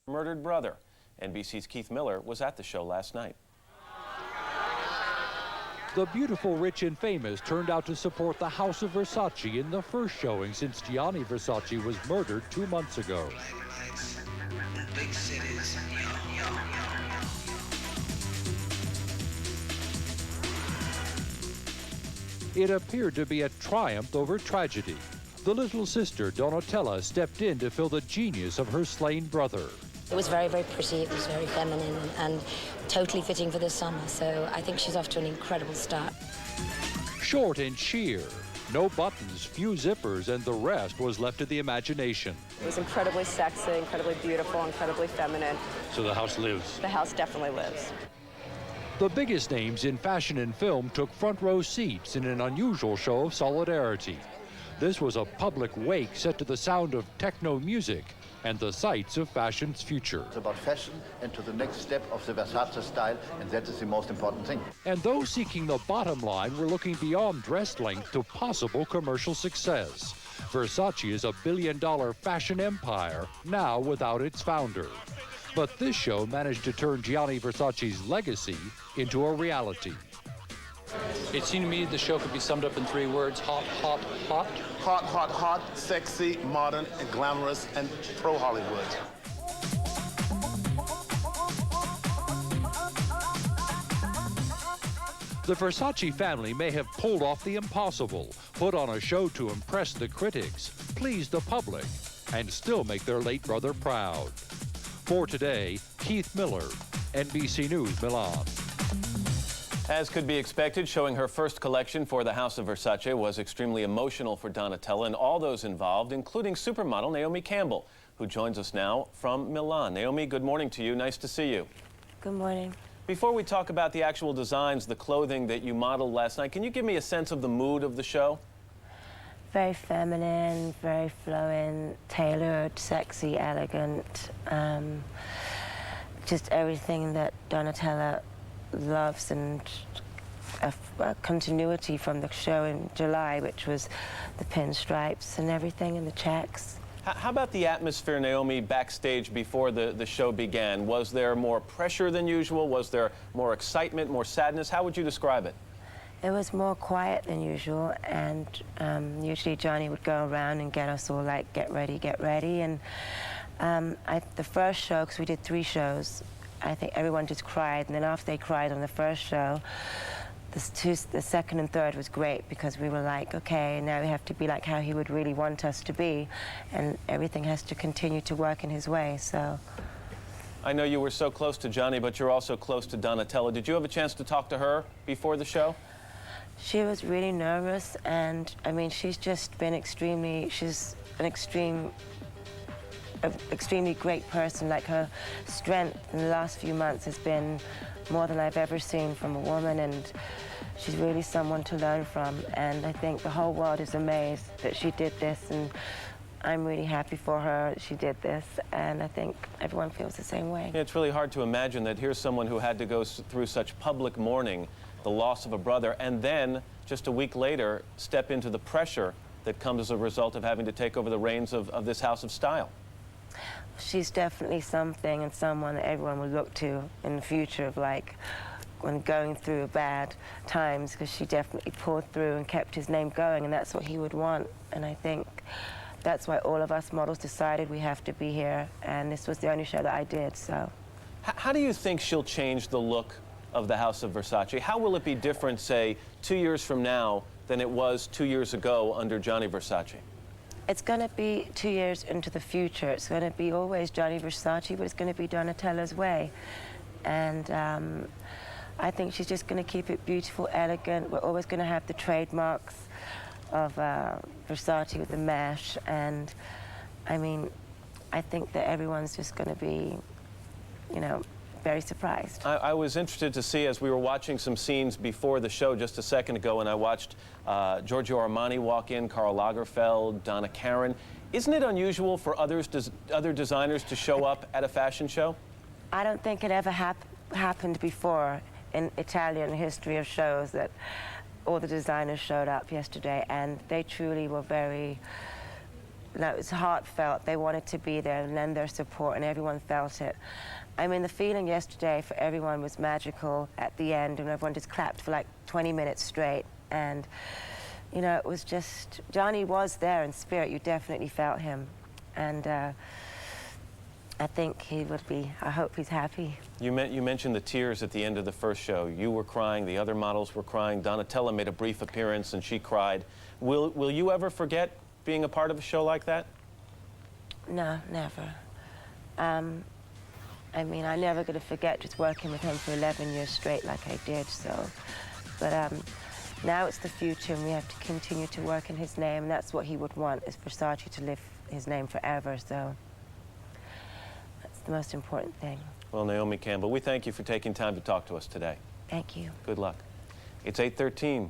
murdered brother. NBC's Keith Miller was at the show last night. The beautiful, rich, and famous turned out to support the House of Versace in the first showing since Gianni Versace was murdered 2 months ago. It appeared to be a triumph over tragedy. The little sister, Donatella, stepped in to fill the genius of her slain brother. It was very, very pretty, it was very feminine and totally fitting for this summer, so I think she's off to an incredible start. Short and sheer, no buttons, few zippers, and the rest was left to the imagination. It was incredibly sexy, incredibly beautiful, incredibly feminine. So the house lives? The house definitely lives. The biggest names in fashion and film took front row seats in an unusual show of solidarity. This was a public wake set to the sound of techno music and the sights of fashion's future. It's about fashion and to the next step of the Versace style, and that is the most important thing. And those seeking the bottom line were looking beyond dress length to possible commercial success. Versace is a billion-dollar fashion empire, now without its founder. But this show managed to turn Gianni Versace's legacy into a reality. It seemed to me the show could be summed up in 3 words: hot, hot, hot. Hot, hot, hot, sexy, modern, and glamorous, and pro-Hollywood. The Versace family may have pulled off the impossible, put on a show to impress the critics, please the public, and still make their late brother proud. For today, Keith Miller, NBC News, Milan. As could be expected, showing her first collection for the House of Versace was extremely emotional for Donatella and all those involved, including supermodel Naomi Campbell, who joins us now from Milan. Naomi, good morning to you. Nice to see you. Good morning. Before we talk about the actual designs, the clothing that you modeled last night, can you give me a sense of the mood of the show? Very feminine, very flowing, tailored, sexy, elegant. Just everything that Donatella loves, and a continuity from the show in July, which was the pinstripes and everything and the checks. How about the atmosphere, Naomi, backstage before the show began? Was there more pressure than usual? Was there more excitement, more sadness? How would you describe it? It was more quiet than usual, and usually Johnny would go around and get us all like, get ready, and the first show, because we did 3 shows, I think everyone just cried, and then after they cried on the first show, the second and third was great, because we were like, okay, now we have to be like how he would really want us to be, and everything has to continue to work in his way, so. I know you were so close to Johnny, but you're also close to Donatella. Did you have a chance to talk to her before the show? She was really nervous, and I mean, she's just been she's an extremely great person. Like, her strength in the last few months has been more than I've ever seen from a woman, and she's really someone to learn from. And I think the whole world is amazed that she did this, and I'm really happy for her that she did this, and I think everyone feels the same way. Yeah, it's really hard to imagine that here's someone who had to go through such public mourning, the loss of a brother, and then just a week later step into the pressure that comes as a result of having to take over the reins of this house of style. She's definitely something and someone that everyone will look to in the future, of like when going through bad times, because she definitely pulled through and kept his name going, and that's what he would want. And I think that's why all of us models decided we have to be here, and this was the only show that I did, so. How do you think she'll change the look of the House of Versace? How will it be different, say, 2 years from now than it was 2 years ago under Gianni Versace? It's going to be 2 years into the future. It's going to be always Gianni Versace, but it's going to be Donatella's way. And I think she's just going to keep it beautiful, elegant. We're always going to have the trademarks of Versace with the mesh. And I mean, I think that everyone's just going to be, you know, very surprised. I was interested to see, as we were watching some scenes before the show just a second ago, and I watched Giorgio Armani walk in, Karl Lagerfeld, Donna Karan. Isn't it unusual for other designers to show up at a fashion show? I don't think it ever happened before in Italian history of shows that all the designers showed up yesterday, and they truly were very that was heartfelt. They wanted to be there and lend their support, and everyone felt it. I mean, the feeling yesterday for everyone was magical at the end, and everyone just clapped for like 20 minutes straight. And, you know, it was just, Johnny was there in spirit. You definitely felt him. And I think he would be, I hope he's happy. You mentioned the tears at the end of the first show. You were crying, the other models were crying. Donatella made a brief appearance and she cried. Will you ever forget being a part of a show like that? No, never. I mean, I'm never going to forget just working with him for 11 years straight like I did, so. But now it's the future, and we have to continue to work in his name, and that's what he would want, is Versace to live his name forever, so that's the most important thing. Well, Naomi Campbell, we thank you for taking time to talk to us today. Thank you. Good luck. It's 8:13.